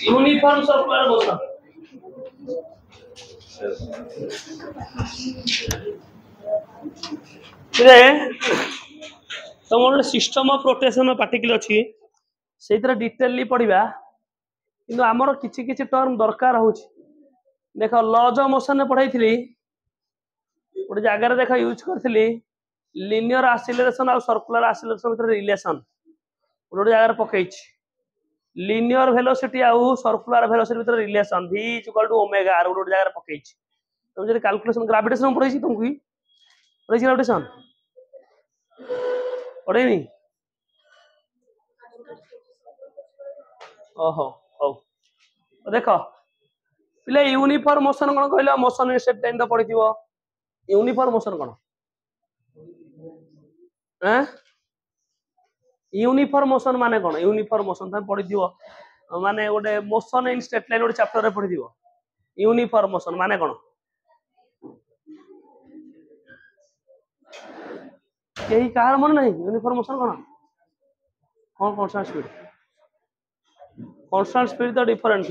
Uniform circular motion तुम गोटे system of rotation particle अच्छी से डिटेलली पढ़ा कि आमर किछि किछि टर्म दरकार हो देख लॉज ऑफ मोशन पढ़ाई गोटे जगार देख यूज करी लिनियर एक्सीलरेशन और सर्कुलर एक्सीलरेशन भीतर रिलेशन गोटे जगार पकई लिनियर वेलोसिटी आउ सर्कुलर वेलोसिटी भीतर relation v equal to omega r गोटे जगार पकई तुम जब कैलकुलेशन ग्रेविटेशन पढ़ाई तुमको पढ़ाई ग्रेविटेशन पढ़ेनी ओहो हो देख पिले यूनिफॉर्म मोशन कौन कहल मोशन स्टेट टाइम तो पढ़ी यूनिफॉर्म मोशन कौन यूनिफॉर्म मोशन माने कौन यूनिफॉर्म मोशन तुम पढ़ी माने गोटे मोशन इन स्टेट लाइन गोटे चैप्टर रे पढ़ी यूनिफॉर्म मोशन माने कौन यही कहार मन नहीं यूनिफॉर्म मोशन कौन कौन कांस्टेंट स्पीड तो डिफरेंट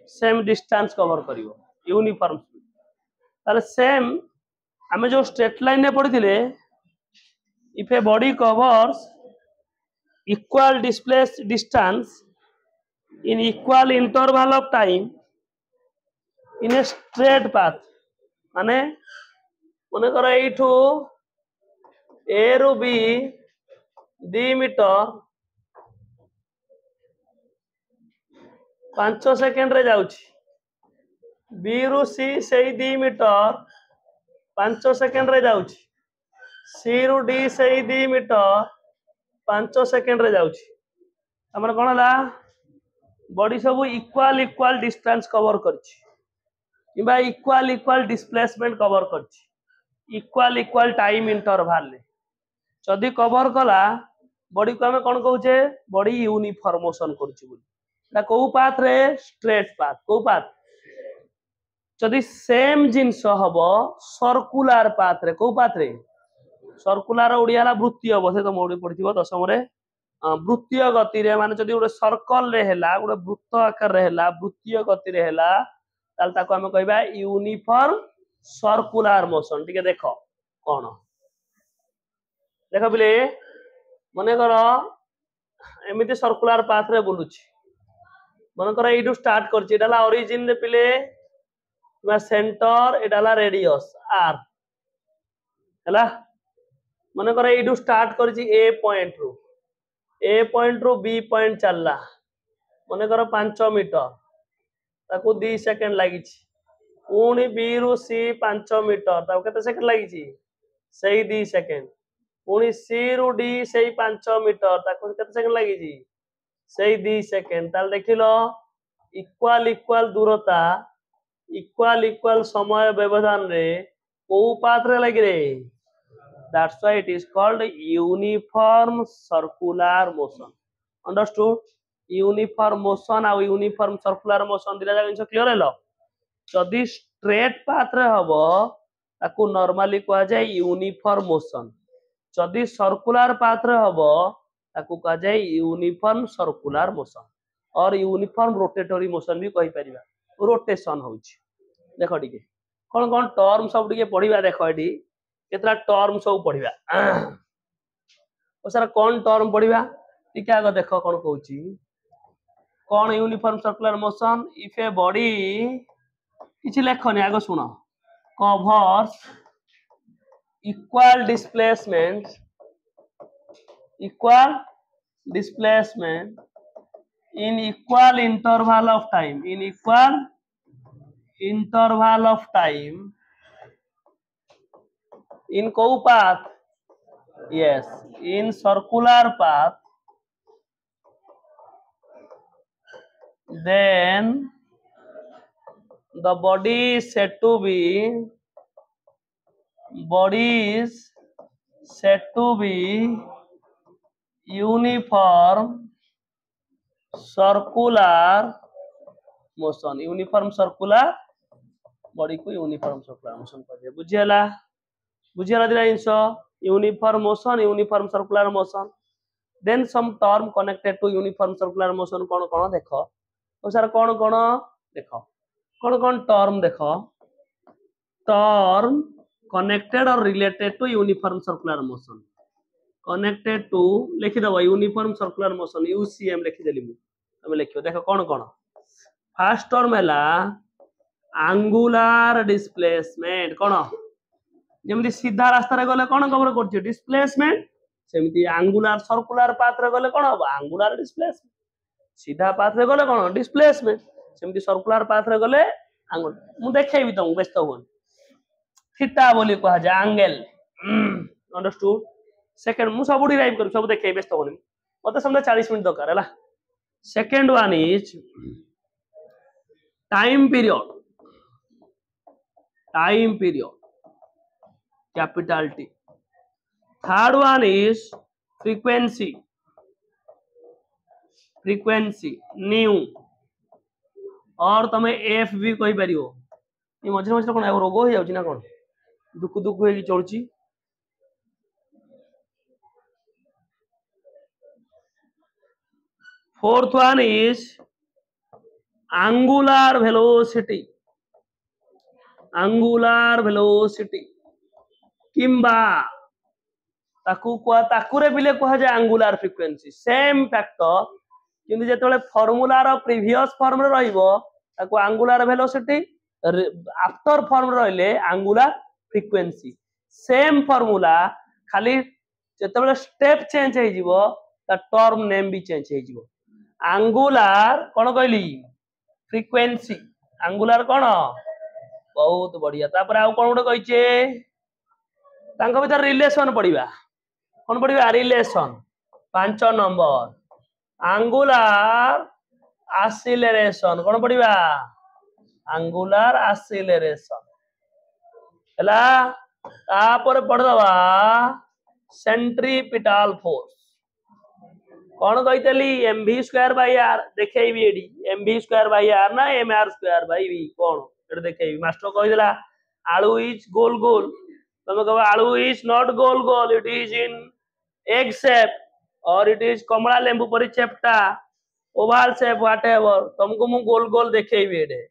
सेम डिस्टेंस कवर करिवो यूनिफॉर्म स्पीड ताले सेम आमे जो स्ट्रेट लाइन ने पढ़िथिले if a body covers equal displace distance in equal interval of time in a straight path माने मने कर एठू ए रु बी 2 मीटर 5 सेकेंड रे जाउछि बी रु सी से 2 मीटर 5 सेकेंड रे जाउछि सी रु डी से 2 मीटर 5 सेकेंड रे जाउछि हमर कोन हला बॉडी सब इक्वल इक्वल डिस्टेंस कवर करछि किबा इक्वल इक्वल डिस्प्लेसमेंट कवर करछि इक्वल इक्वल टाइम इंटरवल ले जदी कवर कला बॉडी को हमें कोन कहउछे बॉडी यूनिफॉर्म मोशन करछि बोली ना को पाथ रे स्ट्रेट पाथ को पाथ जदी सेम जिंस हबो सर्कुलर पाथ रे को पाथ रे सर्कुलर ओडियाला वृत्तीय बसे तो मोडी पड़िथिबो दशम रे वृत्तीय गति रे माने जदी गोटे सर्कल रे हैला गोटे वृत्त आकार रे हैला वृत्तीय गति रे हैला ताल ताको हम कहबा यूनिफॉर्म सर्कुलर मोशन ठीक है देखो कोन देखो बिले मने करो एमिति सर्कुलर पाथ रे बुलुछि मन कर एटू स्टार्ट करछि एटाला ओरिजिन रे पिले किबा सेंटर एटाला रेडियस आर हैला मन कर एटू स्टार्ट करछि ए पॉइंट रो बी पॉइंट चलला मन कर 5 मीटर ताको 2 सेकंड लागि छि पुणी बी रु सी 5 मीटर ताको केते सेकंड लागि छि सही 2 सेकंड पुणी सी रु डी सही 5 मीटर ताको केते सेकंड लागि छि सही 2 सेकंड ताल देखिलो इक्वल इक्वल दूरता इक्वल इक्वल समय व्यवधान रे को पाथ रे लागि रे that's why it is called uniform circular motion understood uniform motion आ यूनिफॉर्म सर्कुलर मोशन दिला जिंस क्लियर हेलो जदी स्ट्रेट पाथ रे हबो ताकू नॉर्मली कहा जाय यूनिफॉर्म मोशन जदी सर्कुलर पाथ रे हबो ताकू कहा जाय यूनिफॉर्म सर्कुलर मोशन और यूनिफॉर्म रोटेटरी मोशन भी कहि परिबा रोटेशन होउची देखो ठीक कोन कोन टर्म सब ठीक पढिबा देखो एडी केतरा टर्म सब पढिबा ओ सारा कोन टर्म पढिबा ठीक आगो देखो कोन कहउची कोन uniform circular motion if a body किछि लेखनी आगो सुनो covers equal displacement in equal interval of time in co path yes in circular path then the body is said to be uniform circular body को uniform circular motion कहजे बुझियला दिला इंसो uniform motion uniform circular motion then some term connected to uniform circular motion कौन देखो तो sir कौन देखो कौन टर्म देखो term connected or related to uniform circular motion connected to लिखिदब यूनिफॉर्म सर्कुलर मोशन यूसीएम लिखिदेली तुम लिखो देख कौन फास्ट टर्म है आंगुलार डिस्प्लेसमेंट कौन जमी सीधा रास्ता रे गले कौन कवर कर डिस्प्लेसमेंट सेमती आंगुलार सर्कुलर पाथ रे गले कौन हम आंगुलार डिस्प्लेसमेंट सीधा पाथ रे गले कौन डिस्प्लेसमेंट सेमती सर्कुलर पाथ रे गले आंगुल मु देखेबी तुमको व्यस्त हो थीटा बोली कहा जाए एंगल अंडरस्टूड सेकंड मु सब डिराइव कर सब देखे व्यस्त होनी मत समझ 40 मिनट दरकार है second one is time period capital T third one is frequency new और तमे एफ भी कहि परियो ये मझे मझे कोन रोग हो जाउची ना कोन दुख होई चलुची fourth one is angular velocity किंबा ताकुरे बिले कहा जाए angular frequency सेम फैक्टर किंतु जेतेबेले फार्मूला रो प्रीवियस फॉर्म रे रहइबो ताकू angular velocity आफ्टर फॉर्म रहले angular frequency सेम फार्मूला खाली जेतेबेले स्टेप चेंज हे जिवो ता टर्म नेम भी चेंज हे जिवो angular कोन कहली फ्रीक्वेंसी angular कोन बहुत बढ़िया तापर आ कोन उडे कहिचे तांको भीतर रिलेशन पड़िबा कोन पड़िबा रिलेशन 5 नंबर angular acceleration कोन पड़िबा angular acceleration हला तापर पढ़ दबा सेंट्रीपिटल फोर्स कौन कही mv स्क्वायर बाय r देखेबी एडी mv स्क्वायर बाय r ना mr स्क्वायर बाय v कौन एड देखेबी मास्टर कहिदला आलू इज गोल गोल तुम कह आलू इज नॉट गोल गोल it is in egg shape और इट इज कमला लेंबू परी चेप्टा ओवल शेप व्हाटएवर तुमको मु गोल गोल देखेबी एडे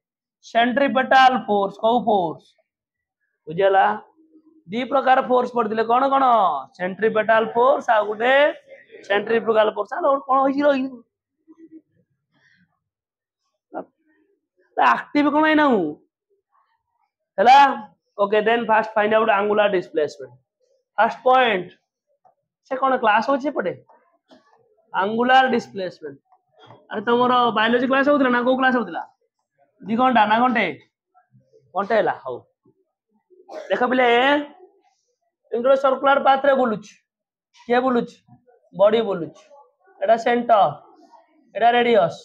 सेंट्रीपिटल फोर्स को फोर्स बुझला दी प्रकार फोर्स पड़थिले कौन सेंट्रीपिटल फोर्स आ गुटे सेंट्रीफ्यूगल फोर्स और कोन होई रही एक्टिव कोन है ना हला okay then first find out angular displacement first point से कोन क्लास होचे पड़े एंगुलर डिस्प्लेसमेंट अरे तमरो बायोलॉजी क्लास होतला ना को क्लास होतला 2 घंटा ना घंटे हला हो देखो बिले इंग्रो सर्कुलर पाथ रे बोलुछ के बोलुछ बॉडी बोलुछ एटा सेंटर एटा रेडियस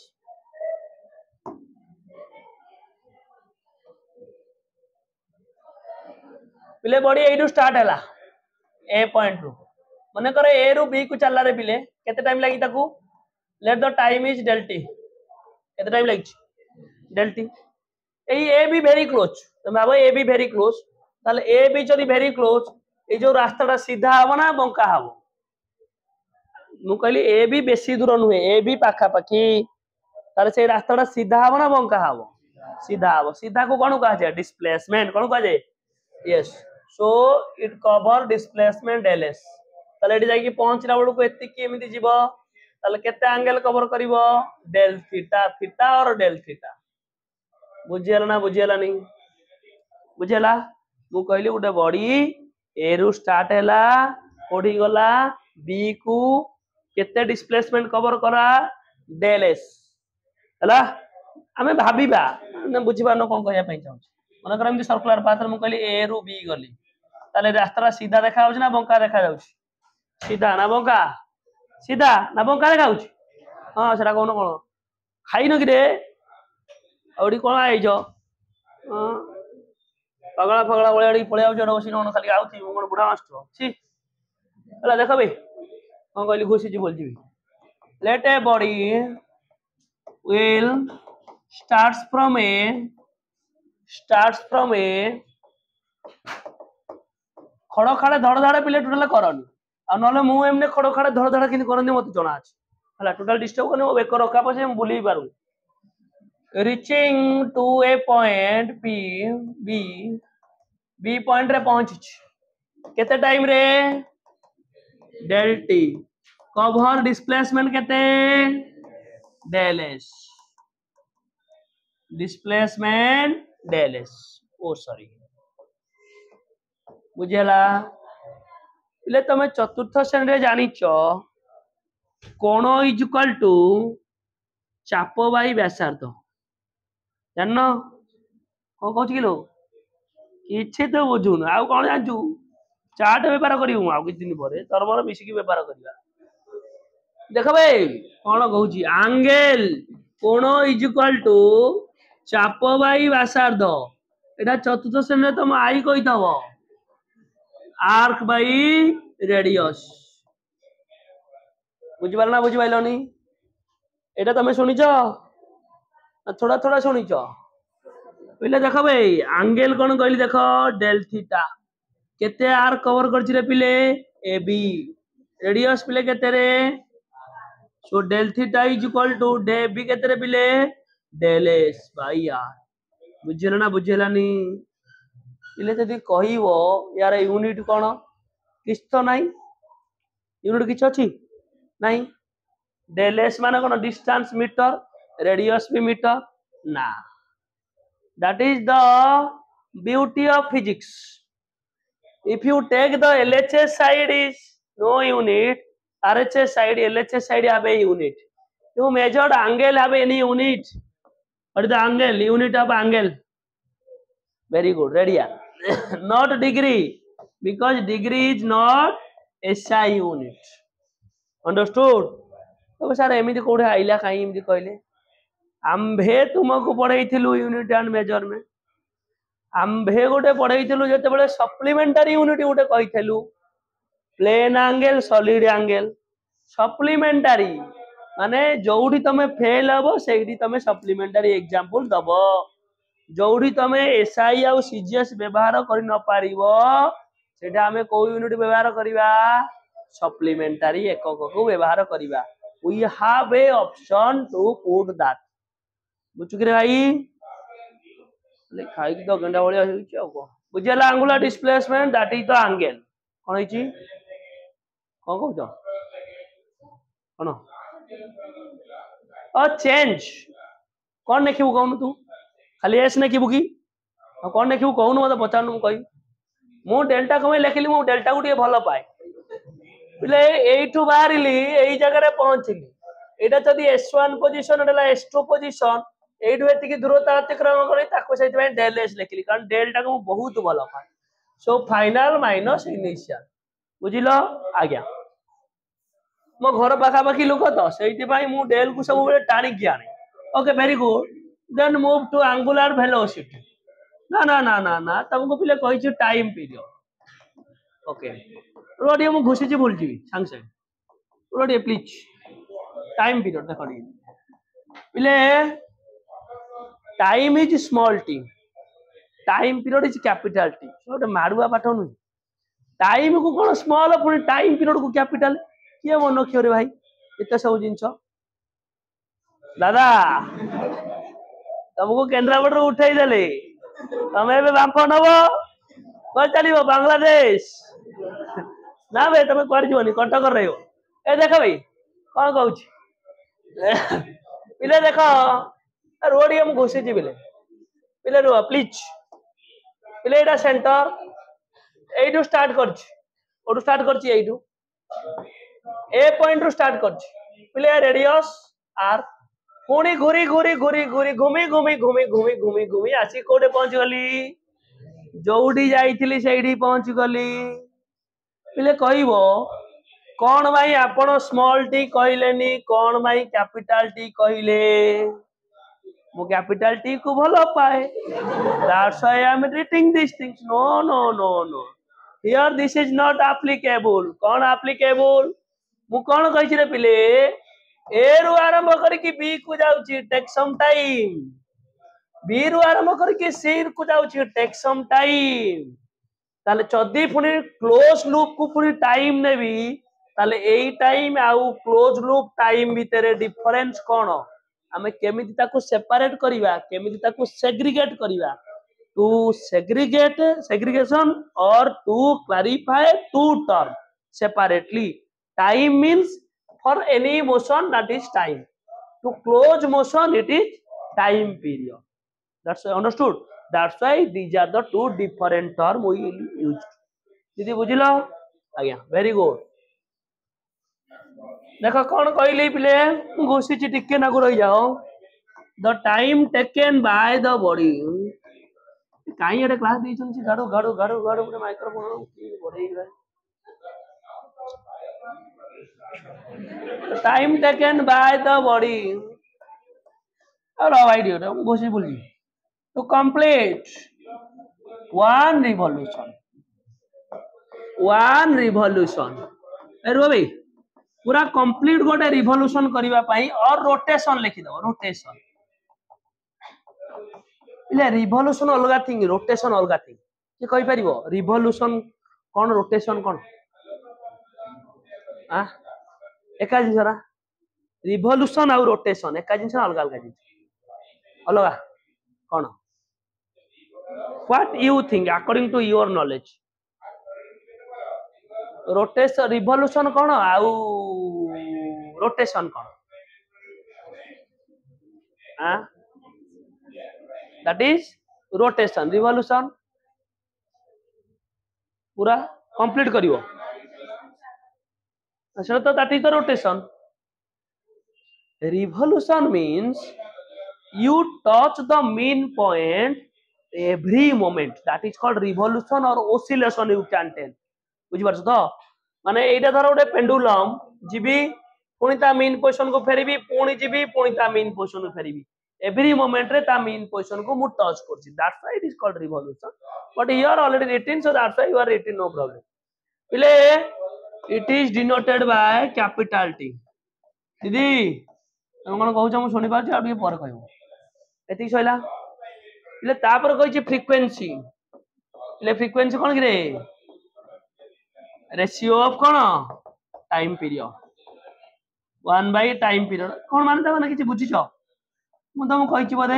पिले बॉडी एडू स्टार्ट हैला ए पॉइंट रू माने करे ए रू बी को चलला रे पिले केते टाइम लागी ताकू let the time is del t केते टाइम लागी del t A B very close तो भाबो ए बी वेरी क्लोज ताले ए बी जदी वेरी क्लोज ए जो रास्ताटा सीधा हबो ना बंका हबो मु कहली ए बी बेसी दूर नुहे ए बी पाखा पाखी ताले से रास्ताटा सीधा हबो ना बंका हबो सीधा को कोन कहा जाय डिस्प्लेसमेंट कोन कहा जाय yes so it cover displacement ls ताले एडी जाई कि पहुंचला बडू को एति की एमिति जीवो ताले केते एंगल कवर करिवो डेल थीटा और डेल थीटा बुझियला नहीं बुझेला मु कहली उडे बॉडी ए रु स्टार्ट हैला कोठी गला बी को केते डिस्प्लेसमेंट कवर करा डेल एस हला हमें भाबीबा न बुझिबा न कोन कहया पई चाहू मन कर एमती सर्कुलर पाथ मु कहली ए रु बी गली ताले रास्ता सीधा देखा होछ ना बंका देखा जाउछ सीधा ना बंका देखा होछ हां सेटा कोन कोन खाई न कि रे औडी कोन आइजो पगला बळियाडी पळे आउ जण बसी न खाली आउथि मन बुढा मास्टर छी हला देखो बे कोन कहली घुसी जी बोल जी let a body will starts from a खड़ खाड़े धड़ धाड़े पिले टोटल करनी आ नले मु एमने खड़ खड़ धड़ धड़ किन करनी मत जଣା अछि हला टोटल डिस्टर्ब करने बेक रखा पछे हम बुली Paru reaching to a point b point रे पहुंच केते टाइम रे del t कवर डिस्प्लेसमेंट केते del s displacement del s ओ सॉरी बुझेला इले तमे चतुर्थ श्रेणी रे जानिच कोण इज इक्वल टू चाप बाई व्यासार्ध जान कौन कहूँ कि लो किसी तो बुझुन आउ कौन जानचु चार्ट बेपार करू आउ कि दिन पर तोर मोर मिसिकी बेपार करवा देख भाई कौन कहूँ आंगेल कोण इज इक्वल टू चाप बाई व्यासार्ध एटा चतुर्थ श्रेणी तुम आई कही थव आर्क बाई रेडियस बुझिपार ना बुझिपाइलनी एटा तुम शुनिच थोड़ा थोड़ा शुनिच पहले देख भाई आंगेल कौन कहली देख डेल थीटा केते आर कवर करछि रे पिले ए बी रेडियस पिले केते रे so del theta is equal to d b केते रे पिले डेल एस भाई यार बुझिला ना बुझिलानी पिले जदी कहिवो यार यूनिट कोन किछ तो नाही यूनिट किछ अछि नाही डेल एस माने कोन डिस्टेंस मीटर रेडियस भी मीटर ना that is the beauty of physics if you take the LHS side is no unit RHS side LHS side have a unit you measured angle have any unit what is the angle unit of angle very good ready not degree because degree is not SI unit understood तो sir एमती कोठे आइला काई एमती कहले आंभे तुमको पढ़ेइथिलु यूनिट एंड मेजरमेंट आंभे गोटे पढ़ेइथिलु जते बेले सप्लीमेंटरी यूनिट गोटे कहिथिलु plane angle solid angle supplementary माने जोडी तमे फेल हबो सेठी तमे सप्लीमेंटरी एग्जांपल दबो जोडी तमे एसआई आ सीजीएस व्यवहार करि न पारिबो सेटा हमें को यूनिट व्यवहार करिवा सप्लीमेंटरी एकक को व्यवहार करिवा we have a option to put that बुझुकरे भाई ले खाई तो गंडा वाली होई आ को बुझला angular displacement that is the angle कोन होई कोन कहू कोन अ चेंज कोन नेखिबु कहू तू खाली एस नेखिबु की कोन नेखिबु कहू मते पचानु कहि मु डेल्टा कमे लेखिली मु डेल्टा को टे भलो पाए बिले एठू बाहरिली एई जगह रे पहुंचली एटा जदी S1 पोजीशन एटा S2 पोजीशन एठू एतिकी दूरता अतिक्रमण करी ताको सेति में डेल एस लेखिली कारण डेल्टा को बहुत भलो पाए सो फाइनल माइनस इनिशियल बुझिलो आज्ञा मो घर पाखा पाखी लोक तो सेति भाई मु डेल को सब बेले टाणी किया okay very good then move to angular velocity ना ना ना ना ना तुमको पिले कहि छु टाइम पीरियड ओके रोडियो मु घुसी बोल जी सांग से रोडियो प्लीज टाइम पीरियड देखो पिले time is small T time period is capital T गोटे मारुआ पाठ नु टाइम को कोन स्मॉल पुनी टाइम पीरियड को कैपिटल के मन रखियो रे भाई एते सब जिंस दादा तुमको केंद्रापड़ उठाई देले तमे बे बांप नबो को चलिबो बांग्लादेश ना भाई तुम कर जीवनी कटक रहियो ए देख भाई कौन कहूँ पिले देख रोड हम घुसी पिले पिले रुह प्लीज पिले एटा सेंटर एटू स्टार्ट कर स्टार्ट कर ए पॉइंट रू स्टार्ट कर पिले रेडियस आर पुणी घूरी घूरी घूरी घूरी घूमी घूमी घूमी घूमी घूमी घूमी आसी कोठे पहुंच गली जोडी जाइथिली सेठी पहुंच गली पिले कहबो कौन भाई आपण स्मॉल टी कहलेनी कौन भाई कैपिटल टी कहले मु कैपिटल टी को भलो पाए that's why I am reading this things no no no no here this is not applicable कौन एप्लीकेबल मु कौन कहि रे पिले ए रु आरंभ करके बी को जाउची टेक सम टाइम बी रु आरंभ करके सी को जाउची टेक सम टाइम ताले जदि पुनी क्लोज लूप को पुनी टाइम नेबी ताले एई टाइम आउ क्लोज लूप टाइम भितर डिफरेंस कोन आमे केमिति ताको सेपरेट करिवा केमिति ताको सेग्रीगेट करिवा to segregate segregation or to clarify two term separately. Time means for any motion that is time. To close motion it is time period. That's understood. That's why these are the two different term we use. दीदी बुझिलो आज्ञा very good देखो कौन कहली पिले घुसी टिके नाकु रही जाओ the time taken by the body कहीं एटे क्लास दी छी गाडो गाडो गाडो गाडो पुरे माइक्रोफोन की बढई गए time taken by the body और आइडिया रे घुसी बोली टू कंप्लीट वन रिवॉल्यूशन एरो भाई पूरा कंप्लीट गोटे रिवॉल्यूशन करबा पई और रोटेशन लिखि दो रोटेशन इले रिवॉल्यूशन अलगा थिंग रोटेशन अलगा थिंग कि कहि परिबो रिवॉल्यूशन कोन रोटेशन कोन आ एका जिसरा रिवॉल्यूशन और रोटेशन एका जिंस अलगा अलगा जिंस अलगा कोन what you think according to your knowledge rotation revolution कोन आउ रोटेशन कोन आ that is rotation revolution पूरा कंप्लीट करिवो अच्छा तो that is the rotation revolution means you touch the mean point every moment that is called revolution or oscillation you can tell बुझि परछ तो माने एटा धर ओटे पेंडुलम जीबी पुनी ता मीन पोजीशन को फेरीबी पुनी जीबी पुनी ता मीन पोजीशन को फेरीबी every moment रे ता मीन पोजीशन को मु टच करछि that's why it is called revolution but here already written so that's why you are written no problem इले it is denoted by capital T दीदी हम कोन कहू हम सुनि पाछ आ भी पर कहू एति सइला इले तापर कहिछि फ्रीक्वेंसी इले फ्रीक्वेंसी कोन कि रे रेशियो ऑफ कोन time period 1 by time period कोन माने ता माने किछि बुझिछो मु तुम कहिछि बोधे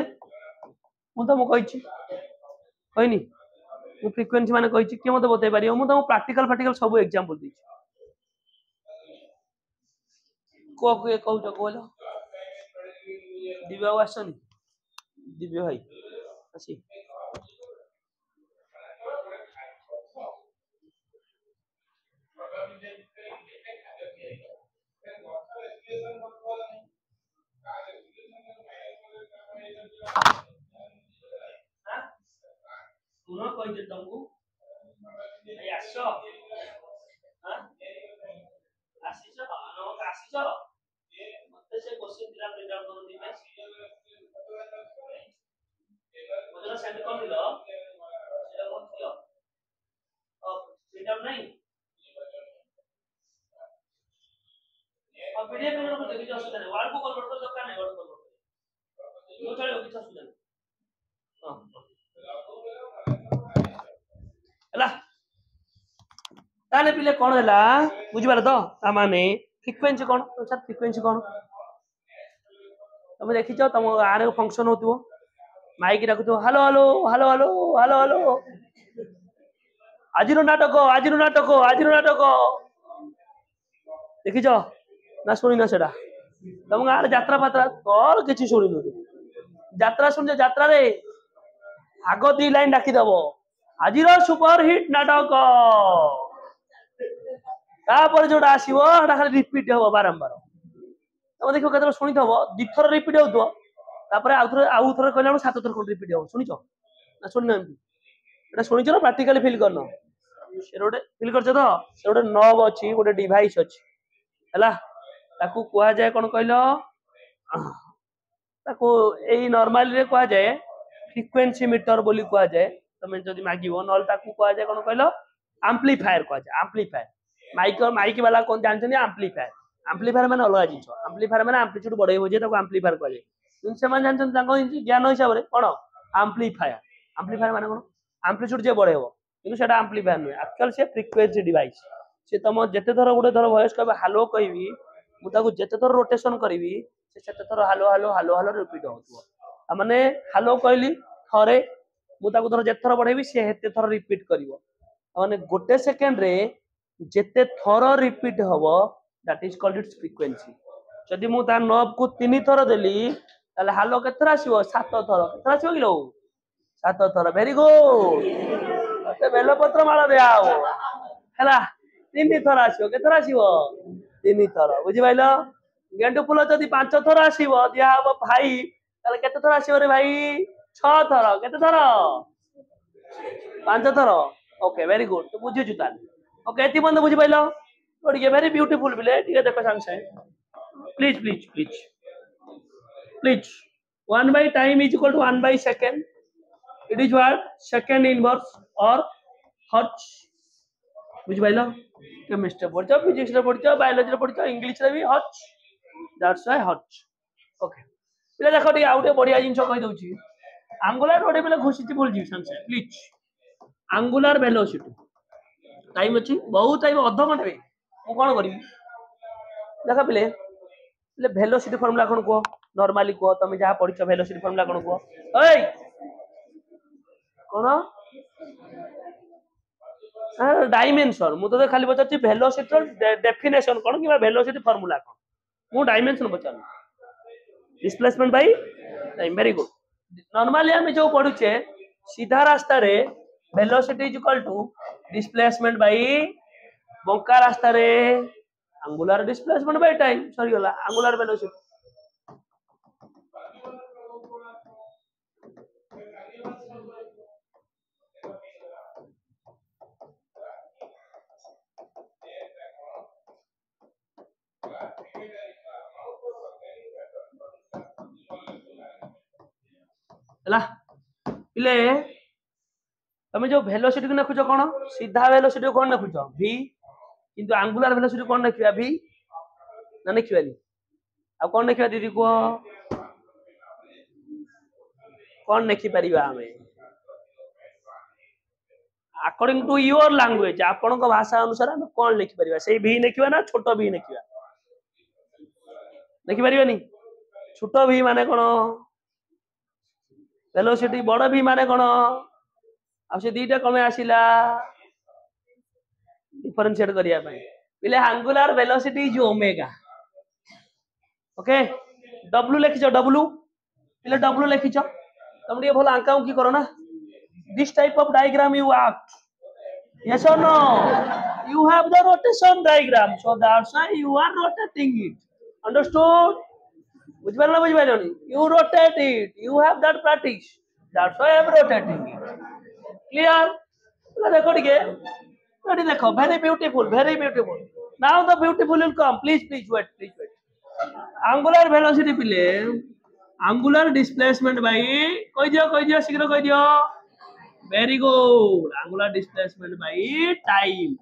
मु तुम कहिछि कहनी मु फ्रीक्वेंसी माने कहिछि के मते बतै पारियो मु तुम प्रैक्टिकल सब एग्जांपल दी को कहू कहलो दिव्या आसनी दिव्य भाई आसी सुनो कोई जे तुमको ए आसो हां आसीछो नो आसीछो मते से क्वेश्चन दिला प्रिंट आउट कर दिबे मजला सेंड कर दिलो सेटा कोन थियो प्रिंट आउट नहीं अब पीडीएफ में को देखि असुविधा नहीं वर्ड को कन्वर्ट कर दरकार नहीं वर्ड कन्वर्ट यो चले किछ असुविधा नहीं हां हला ताले पिले कोन हला बुझि बार तो ता माने फ्रीक्वेंसी कोन सर फ्रीक्वेंसी कोन तुम देखि छ तुम आरे फंक्शन होतबो माइक रखतो hello hello hello hello hello hello आजिरो नाटक देखि छ ना सुनि ना सेडा तुम आरे यात्रा पात्रा तोर किछि सुनि न यात्रा सुन यात्रा रे आगो दी लाइन डाकी दबो आजिरो सुपर हिट नाटक तापर जोटा आसीबो एटा खाली रिपीट हो बारंबार तुम देखो केतरो सुनि थबो दिथर रिपीट होतो तापर आउ थरे कहला सात थर कोन रिपीट हो सुनिछो ना सुनि ना एटा सुनिछो ना प्रैक्टिकली फील करनो सेरोडे फील करछ तो सेरोडे नॉब अछि गोटे डिवाइस अछि हला ताकू कुआ जाय कोन कहलो ताकू एई नॉर्मल रे कुआ जाय फ्रीक्वेंसी मीटर बोली कुआ जाय तमे जदी मागिबो नल ताकू कुआ जाय कोन कहलो एम्पलीफायर कुआ जाय एम्पलीफायर माइक वाला कोन जानछनी एम्पलीफायर माने अलगा जिंस एम्पलीफायर माने एम्पलीट्यूड बढ़ाइबो जे ताकू एम्पलीफायर कुआ जाय तुम से मान जानछन ताको ज्ञान हिसाब रे कोन एम्पलीफायर माने कोन एम्पलीट्यूड जे बढ़ाइबो किंतु सेटा एम्प्लीफायर नुहे एक्चुअल से फ्रीक्वेंसी डिवाइस से तुम जेते थर गोटे थर वॉइस कहबे हालो कहबी मु ताको जेते थर रोटेशन करबी से सेते थर हालो हालो हालो हालो रिपीट होतबो माने हालो कहली थरे मु ताको थर जेते थर बढ़ेबी से हेते थर रिपीट करबो माने गोटे सेकंड रे जेते थर रिपीट हबो that is called its frequency जदि मु ता नॉब को 3 थर देली ताले हालो केथर आसीबो 7 थर केथर आसीबो किलो 7 थर वेरी गुड मते बेलपत्र माला दिया हो हैला 3 थर आसीबो केथर आसीबो 3 थर बुझि पाइलो गेंडु फुल जदि 5 थर आसीबो दिया हबो भाई ताले केते थर आसीबो रे भाई 6 थर केते थर 5 थर ओके वेरी गुड तो बुझि छु ताले ओके एति बंद बुझि पाइलो ओडिके वेरी ब्यूटीफुल बिले ठीक देखो संग से please please please please 1 by time is equal to 1 by second it is what second inverse or hertz बुझ पाइलो केमिस्ट्री पढ़छ फिजिक्स रे पढ़छ बायोलॉजी रे पढ़छ इंग्लिश रे भी hertz that's why hertz okay पिले देखो टी आउटे बढ़िया जिंस कहि दउची एंगुलर रोडे पिले घुसीची बोल जी संग से प्लीज एंगुलर वेलोसिटी टाइम अछि बहुत टाइम आधा घंटे रे मु कोन करिवि देखा पिले ले वेलोसिटी फार्मूला कोन को नॉर्मली को तुम जहा पढ़छ वेलोसिटी फार्मूला कोन को ओय कोन डायमेंशन मु तो खाली पचारछि वेलोसिटी डेफिनेशन कोन कि वेलोसिटी फार्मूला कोन मु डायमेंशन पचार displacement by time very good normally हम जो पढुचे सीधा रास्ता रे velocity is equal to displacement by बंका रास्ता रे angular displacement by time sorry होला एंगुलर वेलोसिटी हला इले तुम जो वेलोसिटी को लिखुछ कोन सीधा वेलोसिटी कोन लिखुछ v किंतु एंगुलर वेलोसिटी कोन लिखिया v ना लिखियानी आ कोन लिखिया दीदी को कोन लिखि परिबा हमें अकॉर्डिंग टू योर लैंग्वेज आपन को भाषा अनुसार हम कोन लिखि परिबा सेही v लिखिबा ना छोटो v लिखिबा लिखि परिबानी छोटो v माने कोन वेलोसिटी बड़ v माने कोन आ से दीटा कमे आसिला डिफरेंशिएट करिया पई पिले angular velocity is omega okay w लिखिछ w पिले w लिखिछ तुम ये भलो अंका की करो ना this type of diagram you art yes or no you have the rotation diagram so that's why you are rotating it understood बुझ pilo you rotate it you have that practice that's why I am rotating it clear देखो टिके AD देखो very beautiful now the beautiful will come please wait angular velocity पिले angular displacement by कहि दियो शीघ्र कहि दियो very good angular displacement by time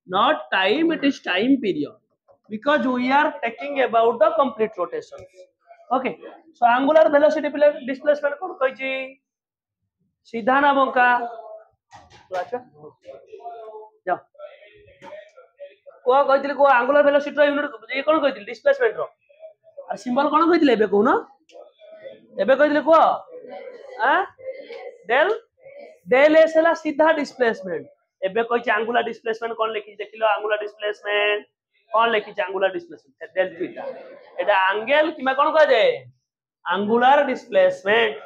not time it is time period because we are taking about the complete rotation okay so angular velocity पिले displacement कोन कहि छी सीधा ना बंका तो अच्छा जाओ को कहितले को एंगुलर वेलोसिटी रो यूनिट ये कोन कहितले डिस्प्लेसमेंट रो आ सिंबल कोन कहितले एबे कहू न एबे कहितले को आ डेल डेल एस हला सीधा डिस्प्लेसमेंट एबे कहि एंगुलर डिस्प्लेसमेंट कोन लिखि देखिलो एंगुलर डिस्प्लेसमेंट कोन लिखि एंगुलर डिस्प्लेसमेंट डेल थीटा एटा एंगल किमा कोन कह दे angular displacement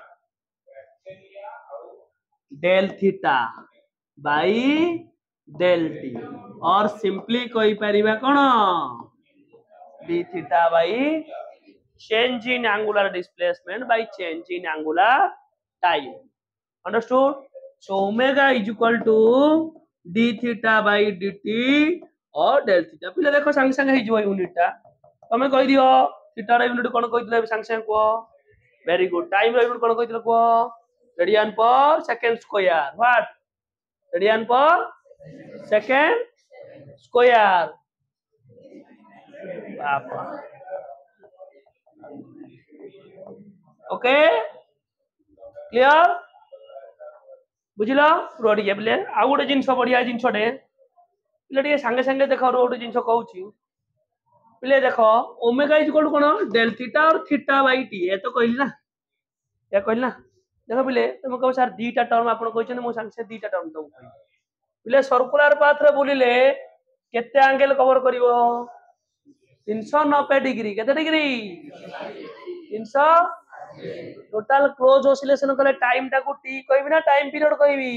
del theta by del T और सिंपली कहि परिबा कोन d theta by change in angular displacement by change in angular time understood so omega is equal to d theta by dt और del theta पिले देखो संग संग हे जो unit ता तमे कहि दियो थीटा रा यूनिट कोन कहितले संग संग को वेरी गुड टाइम रा यूनिट कोन कहितले को रेडियन पर सेकंड स्क्वायर व्हाट रेडियन पर सेकंड स्क्वायर बापा ओके क्लियर बुझिल रोडिए पिले आ गोटे जिनस बढ़िया जिनसटे पिले टे सांगे सांगे देख रोड जिनस कहूँ पिले देख ओमेगा इज इक्वल टू कोन डेल थीटा और थीटा बाई टी ए तो कहली ना या कहली ना देख पिले तुम कह सर दीटा टर्म आप कहते सांगे दीटा टर्म तुमको कह पिले सर्कुलर पाथ रे बुलिले केते एंगल कवर करिवो 390 डिग्री केते डिग्री 300 टोटल क्लोज ऑसिलेशन कले टाइम टा को टी कहबी ना टाइम पीरियड कहबी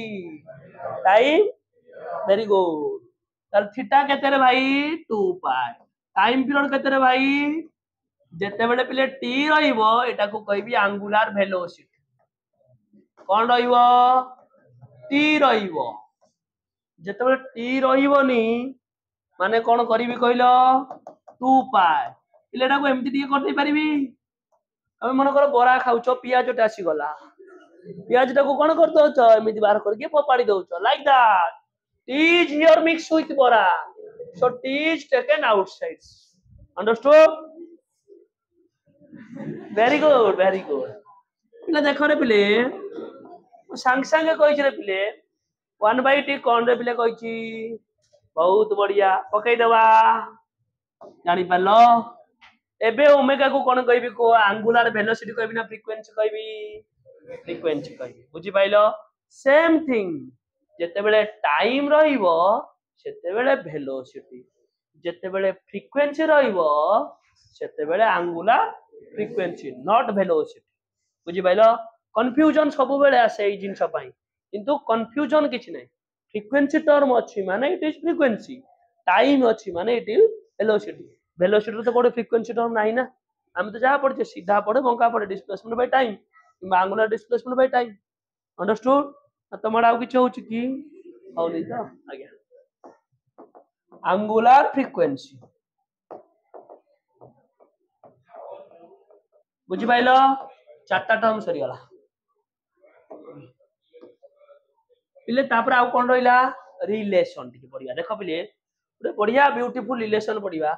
टाइम वेरी गुड ताल थीटा केते रे भाई 2 पाई टाइम पीरियड केते रे भाई जेते बेले पिले टी रहिबो एटा को कहबी एंगुलर वेलोसिटी कोन रहिबो टी रहिबो जेते बेले टी रहिबोनी माने कोन करिवि कहलो 2 पाई पिलेटा को एमती टिके कर दे परिबी अब मन कर बरा खाउछ पियाज टा आसी गला पियाज टा को कोन कर दोछ एमती बाहर करके पपाड़ी दोछ like that t is here mix with बरा so t is taken outside understood very good पिले देखो रे पिले सांग सांगे कहि रे पिले 1/t कोन रे पिले कहि बहुत बढ़िया पकई दवा जानी पालो एबे ओमेगा को कोन कहबी को एंगुलर वेलोसिटी कहबी ना फ्रीक्वेंसी कहबी बुझी पाइलो सेम थिंग जेते बेले टाइम रहिबो सेते बेले वेलोसिटी जेते बेले फ्रीक्वेंसी रहिबो सेते बेले एंगुलर फ्रीक्वेंसी नॉट वेलोसिटी बुझी पाइलो कंफ्यूजन सब बेले आसे ई जिंस पई किंतु कंफ्यूजन किछ नै फ्रीक्वेंसी टर्म अछि माने इट इज फ्रीक्वेंसी टाइम अछि माने इट इज वेलोसिटी तो कोड फ्रीक्वेंसी टर्म नाही ना हम तो जहा पड़े सीधा पड़े बंका पड़े डिस्प्लेसमेंट बाय टाइम कि angular displacement by time understood तमरा आ किछ होछ की हो नै तो आज्ञा एंगुलर फ्रीक्वेंसी बुझी पाइलो चारटा टर्म सरी गला पिले तापर आउ कोन रहिला रिलेशन टिके पड़िया देखो पिले बढ़िया ब्यूटीफुल रिलेशन पड़िया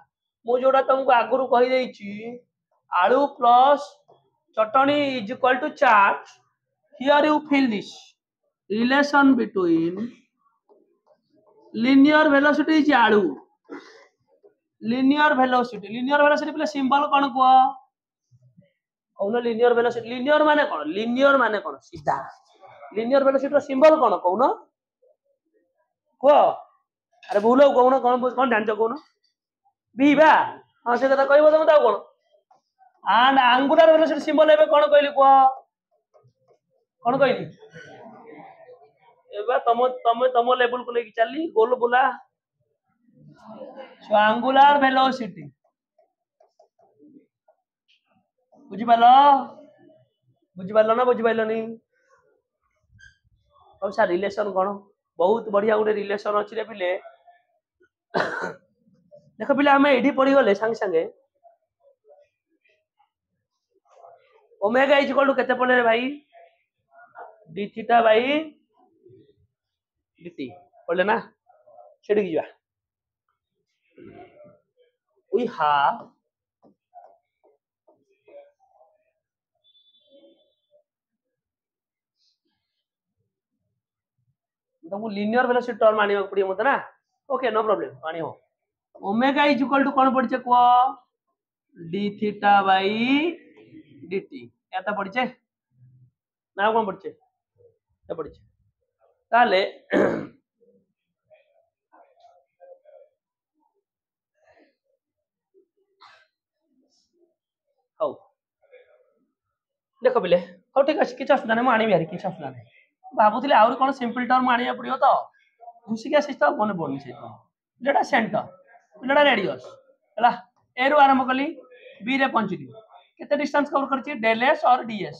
मु जोड़ा तुमको आगुरु कहि देछि aloo plus chutney is equal to chaat here you feel this relation between linear velocity is aloo linear velocity plus symbol कोन को कौन linear माने कोन सीधा linear velocity रो सिंबल कोन कौन को अरे भूलो कौन कौन जान कौन बी बा हां से कथा कहबो तुम ता cone and angular velocity symbol एबे कोन कहली को कोन कहली एबे तम लेवल को लेके चली गोल बुला सो एंगुलर वेलोसिटी बुझी पालो ना बुझी पाइलो नहीं अब सा रिलेशन कोन बहुत बढ़िया गोटे रिलेशन अछि रे पिले देख पिले हमें एडी पड़ी गले संग संगे ओमेगा इज इक्वल टू केते पड़े रे भाई d थीटा बाई dt पड़ले ना सेडी की जा वी हैव तुमको लिनियर वेलोसिटी टर्म आनी पड़ियो मत ना ओके नो प्रॉब्लम आनी हो ओमेगा इज इक्वल टू कोन पड़छे को d थीटा बाई dt एता पड़छे ना कोन पड़छे ए पड़छे ताले हौ देखो बिले हौ ठीक अछि किछ असुविधा नै म आनी बिहारी किछ असुविधा नै भाबुथिले आउर कोन सिंपल टर्म आनिया पड़ियो तो घुसिका सिस्टम मन बोलनी से जेटा सेंटर जेटा रेडियस हला ए रु आरंभ कली बी रे पहुंचली केते डिस्टेंस कवर करछि डेल एस और डीएस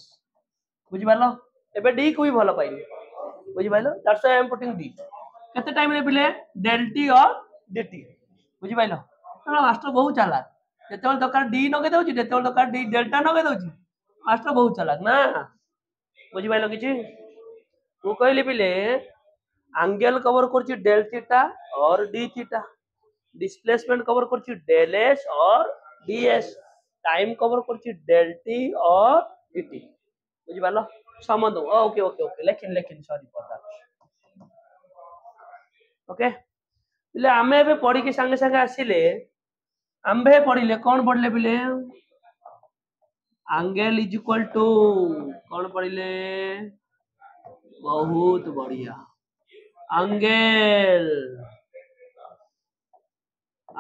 बुझि पालो एबे डी को भी भलो पाइले बुझि pilo that's why I am putting D केते टाइम रे पिले डेल टी और dt बुझि पाइलो हमरा मास्टर बहुत चालाक जेतेबेल दरकार डी नगे दउछि जेतेबेल दरकार डी डेल्टा नगे दउछि मास्टर बहुत चालाक ना बुझि पाइलो किछि वो कहली पिले एंगल कवर करछि डेल थीटा और डी थीटा डिस्प्लेसमेंट कवर करछि डेल एस और डीएस टाइम कवर करछि डेल टी और dt बुझि पालो संबंध ओके ओके ओके लेकिन सॉरी फॉर दैट ओके पिले आमे एबे पढ़ी के संगे संगे आसिले आंबे पढ़िले कौन पढ़ले पिले एंगल इज इक्वल टू कौन पढ़िले बहुत बढ़िया एंगल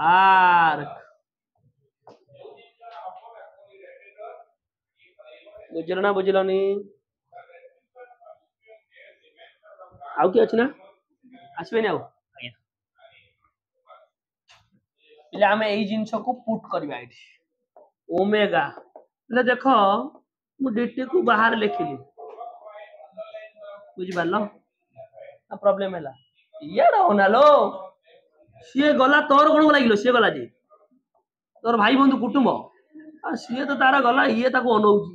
आर्क बुझल ना बुझलनी आउ कि अछि ना आसबे ना आज्ञा पिले आमे एई जिंस को पुट करबा एठी ओमेगा ले देखो मु dt को बाहर लिखिली बुझि पारलो आ प्रॉब्लम हैला यार होनालो सिए गला तोर कोन लागिलो सिए गला जे तोर भाई बंधु कुटुंब आ सिए तो तारा गला इए ताको अनौजी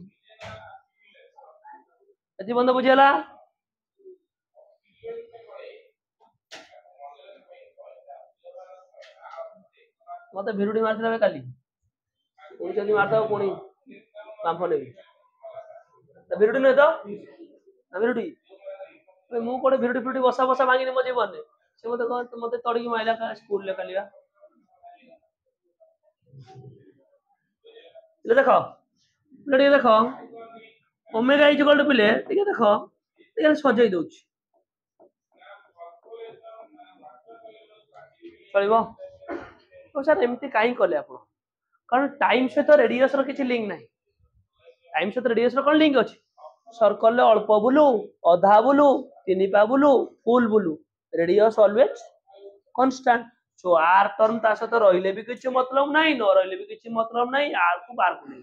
एति बंधु बुझिला मते भिरुडी मारथिला बे काली कोन जदी मारता कोनी कांफो नेबी त भिरुडी नै तो ना भिरुडी मु कोडे भिरुडी भिरुडी बसा बसा मांगिनी मो जीवन ने से मते तड़की माइला का स्कूल ले कालिया ले देखो ओमेगा इज इक्वल टू पिले ठीक है देखो ठीक सजै दउछि चलिबो तो सर एमती काई कले आपण कारण टाइम से तो रेडियस रो किछि लिंक नाही टाइम से तो रेडियस रो कोन लिंक अछि सर्कल ले अल्प बुलु अधा बुलु तिनि पा बुलु फुल बुलु radius always constant so r term ता से तो रहिले भी किछि मतलब नाही न रहिले भी किछि मतलब नाही आर को बाहर को ले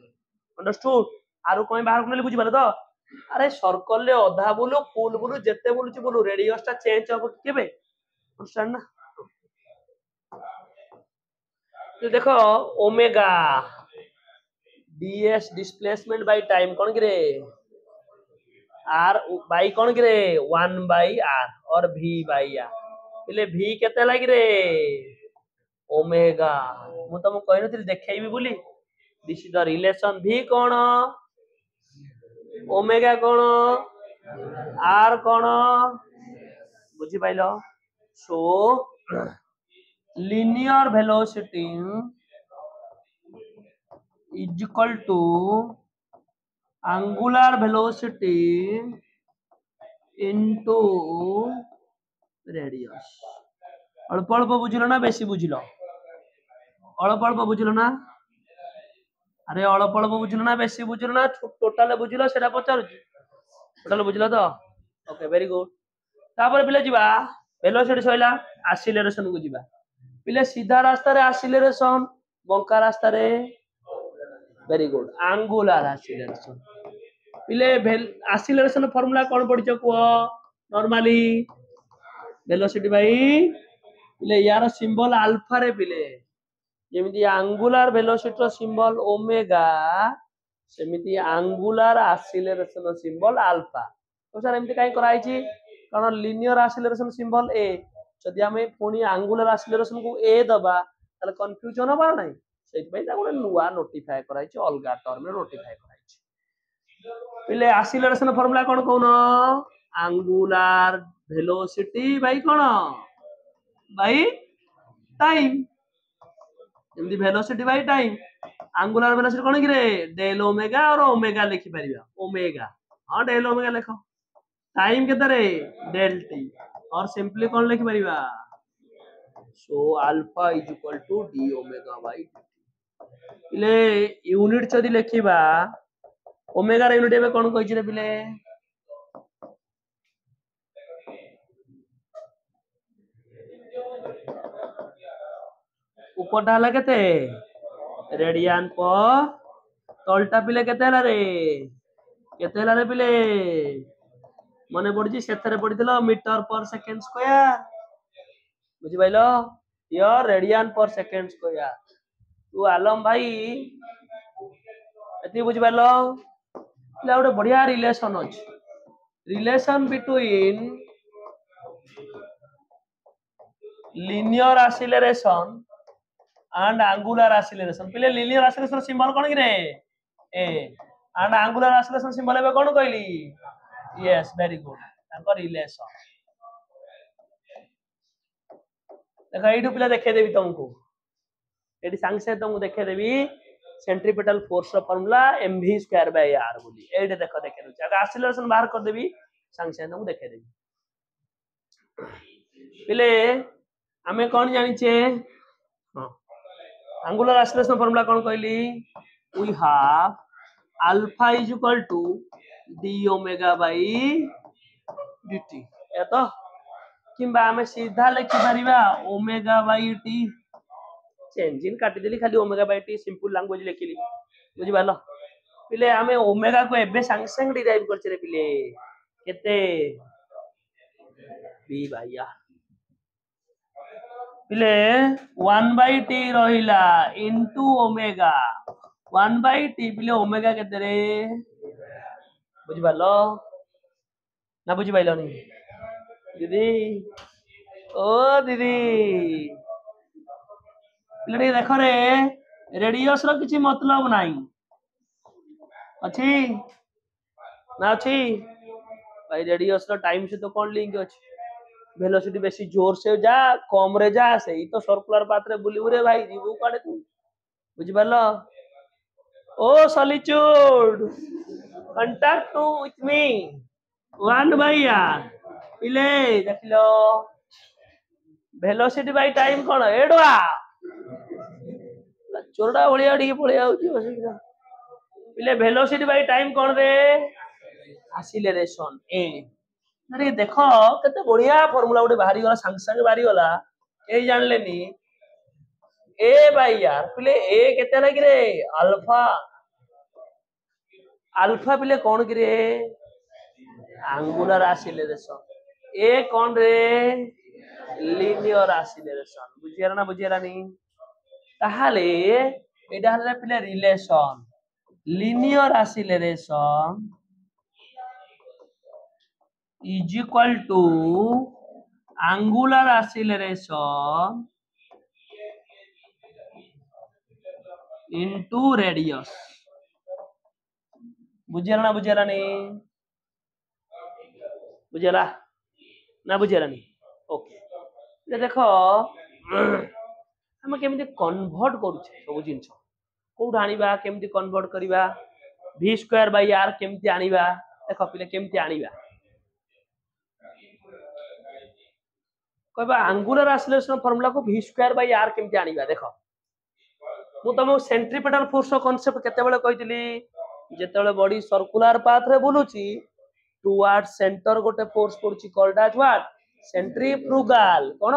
अंडरस्टूड आर कोई बाहर को ले बुझि पारे तो अरे सर्कल ले अधा बुलु फुल बुलु जेते बुलुछि बुलु रेडियस ता चेंज हो केबे कांस्टेंट ना तो देखो omega ds displacement by time कौन गिरे r बाई कौन गिरे 1 बाई r और v बाई r पहले v केते लागी रे ओमेगा मु तुम कहि नथिल देखैबी बोली this is the relation v cone omega cone r कोन बुझी pilo so linear velocity is equal to angular velocity into radius अल्प अल्प बुझिलो ना बेसी बुझिलो अल्प बुझिलो ना अरे अल्प बुझिलो ना बेसी बुझिलो ना टोटल बुझिलो सेटा पचारुची टोटल बुझिलो तो ओके वेरी गुड तापर पिले जिबा वेलोसिटी सइला एक्सीलरेशन को जिबा पिले सीधा रास्ता रे एक्सीलरेशन बंका रास्ता रे वेरी गुड एंगुलर एक्सीलरेशन पिले एक्सीलरेशन फार्मूला कोन पडिछ को नॉर्मली वेलोसिटी बाई पिले यार सिंबल अल्फा रे पिले जेमिति एंगुलर वेलोसिटी रो सिंबल ओमेगा सेमिति एंगुलर एक्सीलरेशन रो सिंबल अल्फा तो सर एमिति काई कराई छी कारण लिनियर एक्सीलरेशन सिंबल ए जदि आमे पुनी एंगुलर एक्सीलरेशन को ए दबा ताले कंफ्यूजन होबा नै सेति पई ता गोटे नुवा नोटिफाई कराई छी अलगा टर्म में नोटिफाई कराई छी पिले एक्सीलरेशन फार्मूला कोन कोन एंगुलर वेलोसिटी बाई कोन बाई टाइम एमदी velocity by time angular velocity कोन कि रे डेल ओमेगा और ओमेगा लिखि परिबा ओमेगा हां डेल ओमेगा लिखो टाइम केते रे डेल टी और सिंपली कौन लिख परिबा so alpha is equal to d omega by dt इले यूनिट जदी लिखिबा ओमेगा रे यूनिट एबे कोन कहि रे पिले ऊपरटा हला केते रेडियन पर तलटा पिले केते हला रे पिले मने पड़जी सेथरे पड़ितलो मीटर पर सेकंड स्क्वायर बुझि पाइलो हियर रेडियन पर सेकंड स्क्वायर तू आलम भाई एती बुझि पाइलो ले ओटे बढ़िया रिलेशन अछि relation between linear acceleration and angular acceleration पिले linear acceleration सिंबल कोन कि रे ए and angular acceleration सिंबल एबे कोन कहली यस वेरी गुड तांको रिलेशन देखो एठू पिला देखे देबी तुमको एठी संग से तुमको देखे देबी सेंट्रीपिटल फोर्स रो फार्मूला mv²r बोली एठे देखो देखे दउ अगर एक्सीलरेशन बाहर कर देबी संग से तुमको देखे देबी पिले हमें कौन जानी छे हां एंगुलर एक्सीलरेशन फार्मूला कौन कहली we have alpha is equal to d omega by dt ए तो किंबा हमें सीधा लिखि परिबा ओमेगा बाय t चेंजिन काटी देली खाली omega by t simple language लिखिली बुझि बालो पिले हमें ओमेगा को एबे संग संग डिराइव करछे रे पिले केते b बाय r पिले 1/t रहिला इनटू ओमेगा 1/t पिले ओमेगा केते रे बुझि पालो ना बुझि पाइलो नी दीदी ओ दीदी पिले देखो रे रेडियस रो किछि मतलब नाही अछि ना अछि भाई रेडियस रो टाइम से तो कोन लिंक अछि वेलोसिटी बेसी जोर से जा कम रे जा सही तो सर्कुलर पाथ रे बुलिबु रे भाई जीवु काडे तू बुझि पालो ओ solitude contact to with me 1/r पिले देखलो वेलोसिटी बाय टाइम कोन एडवा चोरडा भलिया डी पळे आउची बसिना पिले वेलोसिटी बाय टाइम कोन रे एक्सीलरेशन ए अरे देखो केते बढ़िया फार्मूला उडे बाहरी गला संग संग बाहरी गला ए जानले नी ए बाय यार पिले ए केते लागी रे अल्फा अल्फा पिले कोन कि रे एंगुलर एक्सीलरेशन ए कोन रे लिनियर एक्सीलरेशन बुझियरा ना बुझियरा नी ताहाले एडा हले पिले relation linear acceleration is equal to angular acceleration into radius बुझियरा ना बुझियरा नी बुझियरा ना बुझियरा नी ओके ये देखो हम केमिति कन्वर्ट करूछे सब जिंस कोड आनिबा केमिति कन्वर्ट करिबा v²/r केमिति आनिबा देखो पिले केमिति आनिबा कहबा एंगुलर एक्सीलरेशन फार्मूला को v²/r केमिति आनिबा देखो मु तुम सेंट्रीपिटल फोर्स रो कांसेप्ट केते बेले कहितली जेतेबेले बॉडी सर्कुलर पाथ रे बुलुची टुवर्ड सेंटर गोटे फोर्स पड़ुची कॉल्ड एज व्हाट सेंट्रीफ्यूगल कोन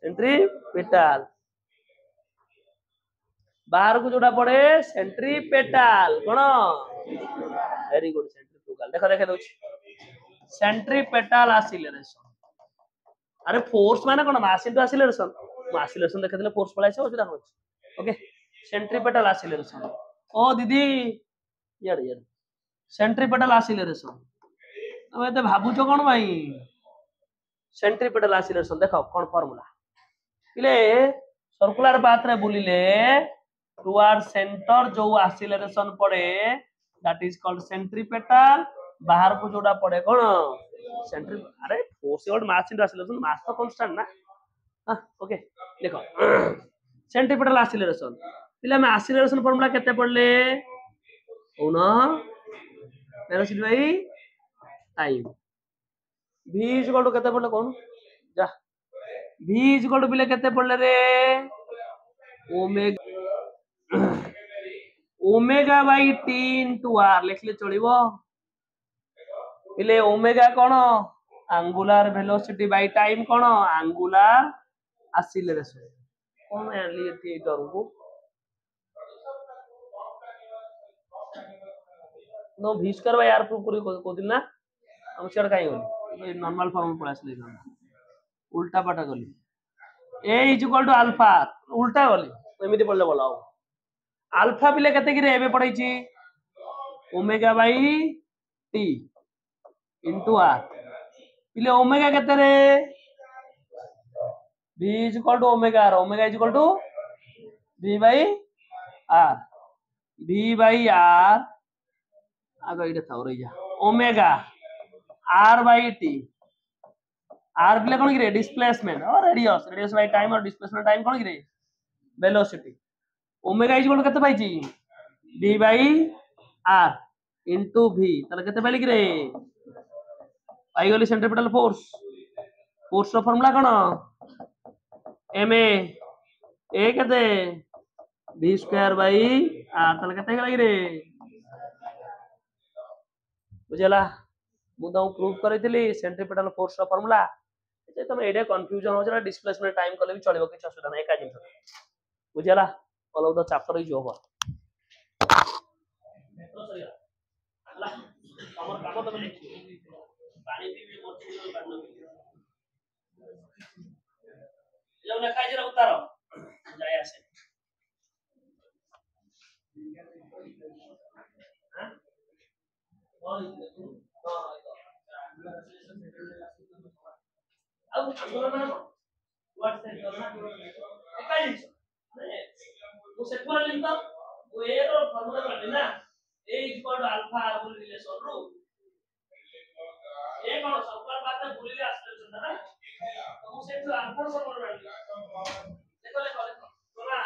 सेंट्रीपिटल बाहर को जोड़ा पड़े सेंट्रीपेटल कोन वेरी गुड सेंट्रीफ्यूगल देखो देखे दोछि सेंट्रीपेटल एक्सीलरेशन अरे फोर्स माने कोन मास इनटू एक्सीलरेशन एक्सीलरेशन देखे देले फोर्स पळाइछ ओसिदा होछ ओके सेंट्रीपेटल एक्सीलरेशन ओ दीदी यार यार सेंट्रीपेटल एक्सीलरेशन अब एते भाबुछो कोन भाई सेंट्रीपेटल एक्सीलरेशन देखो कोन फार्मूला इले सर्कुलर पाथ रे बुलिले टुवर्ड सेंटर जो एक्सीलरेशन पड़े दैट इज कॉल्ड सेंट्रीपेटल बाहर को जोड़ा पड़े कोन सेंट्री अरे force equal mass into acceleration mass तो कांस्टेंट ना हां ओके देखो सेंट्रीपेटल एक्सीलरेशन पिला में एक्सीलरेशन फार्मूला केते पड़ले ओना velocity by time v is equal to केते पड़ले कोन जा v इज इक्वल टू पिले केते पड़ले रे omega by t into r लिखले चलिबो पिले ओमेगा कोन एंगुलर वेलोसिटी बाय टाइम कोन एंगुलर एक्सीलरेशन कोन एलिए टर्म नो v²/r प्रूव करी को दिन ना हम सेड काई होली नॉर्मल फॉर्म पळा असले उल्टा पाटा गली a is equal to alpha उल्टा गली एमिति पड़ले बोला अल्फा पिले कते कि रे एबे पड़ैछि omega by t into r पिले ओमेगा कते रे v is equal to omega r omega is equal to v by r आगे ये था और ये omega r by t r बिले कौन की डिस्प्लेसमेंट और रेडियस बाय टाइम और डिस्प्लेसमेंट टाइम कौन की वेलोसिटी ओमेगा इज इक्वल केते पाइची v by r into v ताले केते पाइली कि रे पाई गली सेंट्रीपिटल फोर्स रो फार्मूला कोन ma a केते v स्क्वायर बाय r ताले केते गला कि रे बुझला मु तो प्रूव करैतिली सेंट्रीपिटल फोर्स रो फार्मूला जे तुम एडे कंफ्यूजन हो जरा डिस्प्लेसमेंट टाइम कले भी चलिबो किछ असुविधा नै एका जिंस बुझला all of the chapter is over हला हमर काम तो लिखी पानी पीबी मोर पानी जो लिखा जरा उतारो जाय आसे हां ଆଉ ଆମର ନା WhatsApp ଏକା ଜିନିଷ ମୁଁ ସେଠୁ ଆଣିଲି ତ ମୁଁ ଏ ର ଫର୍ମୁଲା କାढली ନା a अल्फा r बोल रिलेशन रू ए कोन सबका बात भूलिले आस्ते ना तो ମୁଁ ସେଠୁ अल्फा फॉर्मूला काढली देखो देखो सुना